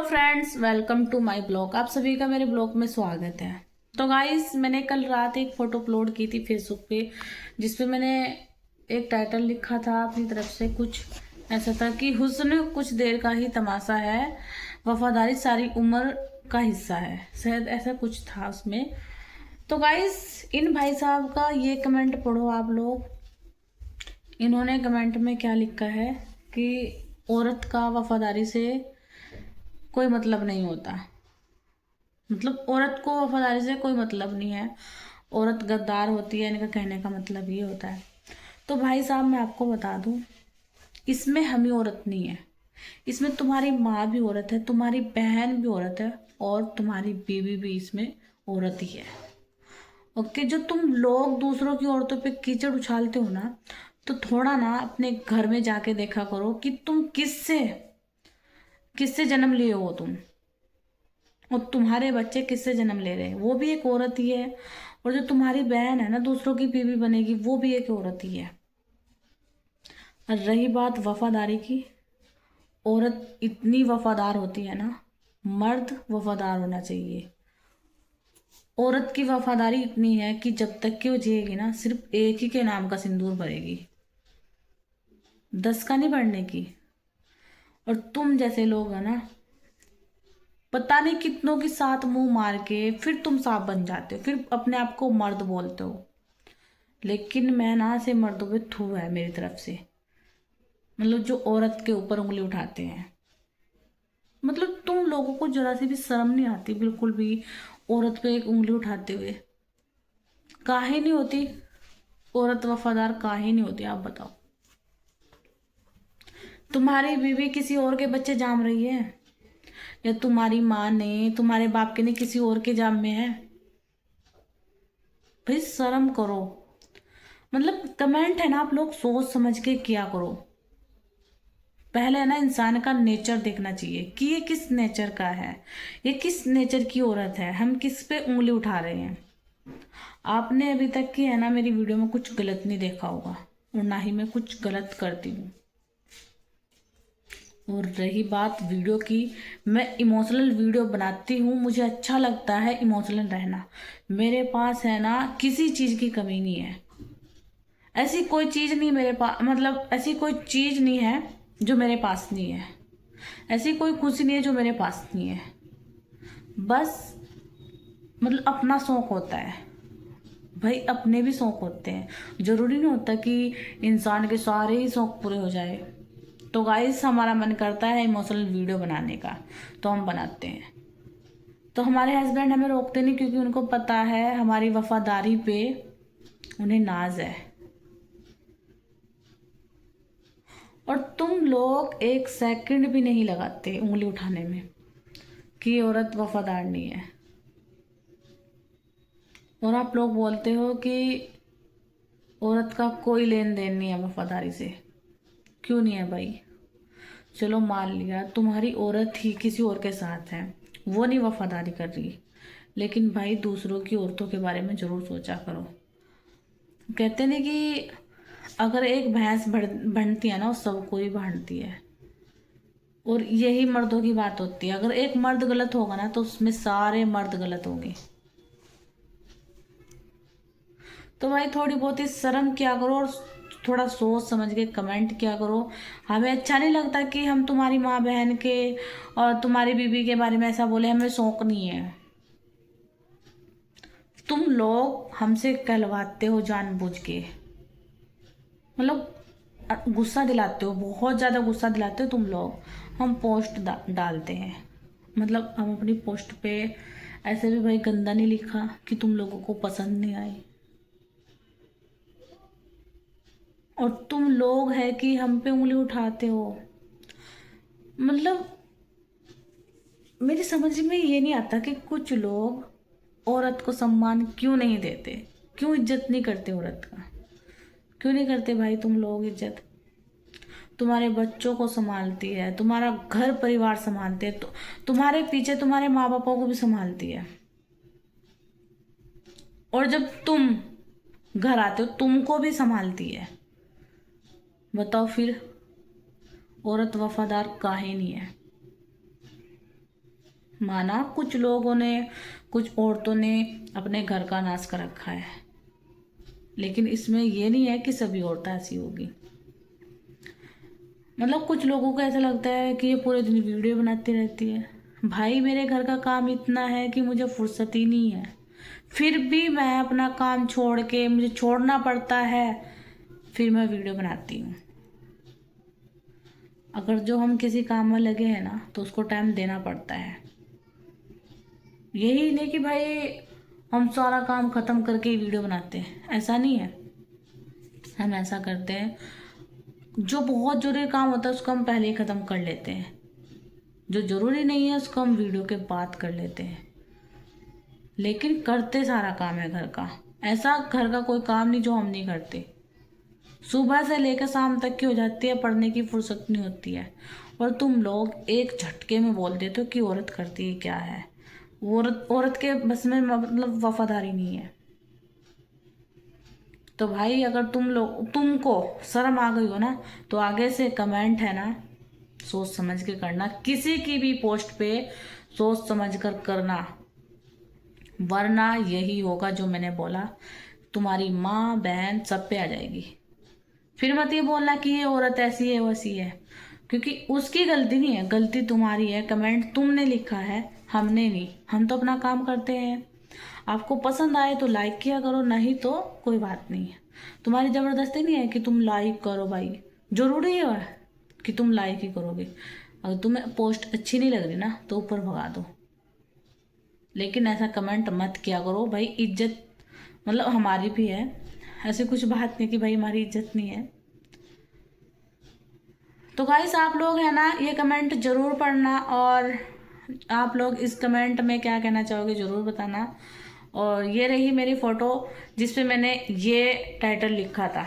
तो friends, welcome to my blog. आप सभी का मेरे ब्लॉग में स्वागत है। तो गाइस, मैंने कल रात एक फ़ोटो अपलोड की थी फेसबुक पे, जिसपे मैंने एक टाइटल लिखा था अपनी तरफ से। कुछ ऐसा था कि हुस्न कुछ देर का ही तमाशा है, वफादारी सारी उम्र का हिस्सा है, शायद ऐसा कुछ था उसमें। तो गाइस, इन भाई साहब का ये कमेंट पढ़ो आप लोग। इन्होंने कमेंट में क्या लिखा है कि औरत का वफादारी से कोई मतलब नहीं होता। मतलब औरत को वफादारी से कोई मतलब नहीं है, औरत गद्दार होती है, इनका कहने का मतलब ये होता है। तो भाई साहब, मैं आपको बता दूं, इसमें हम ही औरत नहीं है, इसमें तुम्हारी माँ भी औरत है, तुम्हारी बहन भी औरत है, और तुम्हारी बीवी भी इसमें औरत ही है। ओके, जो तुम लोग दूसरों की औरतों पे कीचड़ उछालते हो ना, तो थोड़ा ना अपने घर में जाके देखा करो कि तुम किससे किससे जन्म लिए हो तुम, और तुम्हारे बच्चे किससे जन्म ले रहे हैं, वो भी एक औरत ही है। और जो तुम्हारी बहन है ना, दूसरों की बीवी बनेगी, वो भी एक औरत ही है। और रही बात वफादारी की, औरत इतनी वफादार होती है ना, मर्द वफादार होना चाहिए। औरत की वफादारी इतनी है कि जब तक कि वो जिएगी ना, सिर्फ एक ही के नाम का सिंदूर भरेगी, 10 का नहीं भरने की। और तुम जैसे लोग है ना, पता नहीं कितनों के साथ मुंह मार के फिर तुम सांप बन जाते हो, फिर अपने आप को मर्द बोलते हो। लेकिन मैं ना, से मर्दों पे थू है मेरी तरफ से। मतलब जो औरत के ऊपर उंगली उठाते हैं, मतलब तुम लोगों को जरा सी भी शर्म नहीं आती बिल्कुल भी, औरत पे एक उंगली उठाते हुए। काहे नहीं होती औरत वफादार, काहे नहीं होती, आप बताओ। तुम्हारी बीवी किसी और के बच्चे जाम रही है, या तुम्हारी माँ ने, तुम्हारे बाप के ने किसी और के जाम में है? भाई शर्म करो। मतलब कमेंट है ना, आप लोग सोच समझ के किया करो। पहले है ना, इंसान का नेचर देखना चाहिए कि ये किस नेचर का है, ये किस नेचर की औरत है, हम किस पे उंगली उठा रहे हैं। आपने अभी तक की है ना, मेरी वीडियो में कुछ गलत नहीं देखा होगा, और ना ही मैं कुछ गलत करती हूँ। और रही बात वीडियो की, मैं इमोशनल वीडियो बनाती हूँ, मुझे अच्छा लगता है इमोशनल रहना। मेरे पास है ना, किसी चीज़ की कमी नहीं है। ऐसी कोई चीज़ नहीं मेरे पास, मतलब ऐसी कोई चीज़ नहीं है जो मेरे पास नहीं है, ऐसी कोई खुशी नहीं है जो मेरे पास नहीं है। बस मतलब अपना शौक होता है भाई, अपने भी शौक होते हैं, जरूरी नहीं होता कि इंसान के सारे ही शौक पूरे हो जाए। तो गाइस, हमारा मन करता है इमोशनल वीडियो बनाने का, तो हम बनाते हैं। तो हमारे हस्बैंड हमें रोकते नहीं, क्योंकि उनको पता है हमारी वफादारी पे उन्हें नाज है। और तुम लोग एक सेकंड भी नहीं लगाते उंगली उठाने में कि ये औरत वफादार नहीं है। और आप लोग बोलते हो कि औरत का कोई लेन देन नहीं है वफादारी से। क्यों नहीं है भाई? चलो मान लिया तुम्हारी औरत ही किसी और के साथ है, वो नहीं वफादारी कर रही, लेकिन भाई दूसरों की औरतों के बारे में जरूर सोचा करो। कहते नहीं कि अगर एक भैंस भंडती है ना, वो सबको ही बांटती है। और यही मर्दों की बात होती है, अगर एक मर्द गलत होगा ना, तो उसमें सारे मर्द गलत होंगे। तो भाई थोड़ी बहुत ही शर्म किया करो, और थोड़ा सोच समझ के कमेंट किया करो। हमें अच्छा नहीं लगता कि हम तुम्हारी माँ बहन के और तुम्हारी बीवी के बारे में ऐसा बोले, हमें शौक नहीं है। तुम लोग हमसे कहलवाते हो जानबूझ के, मतलब गुस्सा दिलाते हो, बहुत ज़्यादा गुस्सा दिलाते हो तुम लोग। हम पोस्ट डालते हैं, मतलब हम अपनी पोस्ट पे ऐसे भी भाई गंदा नहीं लिखा कि तुम लोगों को पसंद नहीं आई। और तुम लोग है कि हम पे उंगली उठाते हो। मतलब मेरी समझ में ये नहीं आता कि कुछ लोग औरत को सम्मान क्यों नहीं देते, क्यों इज्जत नहीं करते औरत का। क्यों नहीं करते भाई तुम लोग इज्जत? तुम्हारे बच्चों को संभालती है, तुम्हारा घर परिवार संभालते है, तो तुम्हारे पीछे तुम्हारे माँ बापों को भी संभालती है। और जब तुम घर आते हो, तुमको भी संभालती है। बताओ फिर औरत वफादार काहे नहीं है? माना कुछ लोगों ने, कुछ औरतों ने अपने घर का नाश कर रखा है, लेकिन इसमें ये नहीं है कि सभी औरतें ऐसी होगी। मतलब कुछ लोगों को ऐसा लगता है कि ये पूरे दिन वीडियो बनाती रहती है। भाई मेरे घर का काम इतना है कि मुझे फुर्सत ही नहीं है, फिर भी मैं अपना काम छोड़ के, मुझे छोड़ना पड़ता है, फिर मैं वीडियो बनाती हूँ। अगर जो हम किसी काम में लगे हैं ना तो उसको टाइम देना पड़ता है। यही नहीं कि भाई हम सारा काम ख़त्म करके ही वीडियो बनाते हैं, ऐसा नहीं है। हम ऐसा करते हैं, जो बहुत ज़रूरी काम होता है उसको हम पहले ही ख़त्म कर लेते हैं, जो ज़रूरी नहीं है उसको हम वीडियो के बाद कर लेते हैं, लेकिन करते सारा काम है घर का। ऐसा घर का कोई काम नहीं जो हम नहीं करते। सुबह से लेकर शाम तक की हो जाती है, पढ़ने की फुर्सत नहीं होती है, और तुम लोग एक झटके में बोल देते हो कि औरत करती है क्या है। औरत के बस में मतलब वफादारी नहीं है। तो भाई अगर तुमको शर्म आ गई हो ना तो आगे से कमेंट है ना सोच समझ के करना, किसी की भी पोस्ट पे सोच समझ कर करना, वरना यही होगा जो मैंने बोला, तुम्हारी माँ बहन सब पे आ जाएगी। फिर मत ये बोलना कि ये औरत ऐसी है वैसी है, क्योंकि उसकी गलती नहीं है, गलती तुम्हारी है। कमेंट तुमने लिखा है, हमने नहीं। हम तो अपना काम करते हैं। आपको पसंद आए तो लाइक किया करो, नहीं तो कोई बात नहीं है। तुम्हारी ज़बरदस्ती नहीं है कि तुम लाइक करो, भाई ज़रूरी है कि तुम लाइक ही करोगे। अगर तुम्हें पोस्ट अच्छी नहीं लग रही ना तो ऊपर भगा दो, लेकिन ऐसा कमेंट मत किया करो भाई। इज्जत मतलब हमारी भी है, ऐसी कुछ बात नहीं कि भाई हमारी इज्जत नहीं है। तो गाइस आप लोग है ना ये कमेंट ज़रूर पढ़ना, और आप लोग इस कमेंट में क्या कहना चाहोगे ज़रूर बताना। और ये रही मेरी फ़ोटो जिस पे मैंने ये टाइटल लिखा था।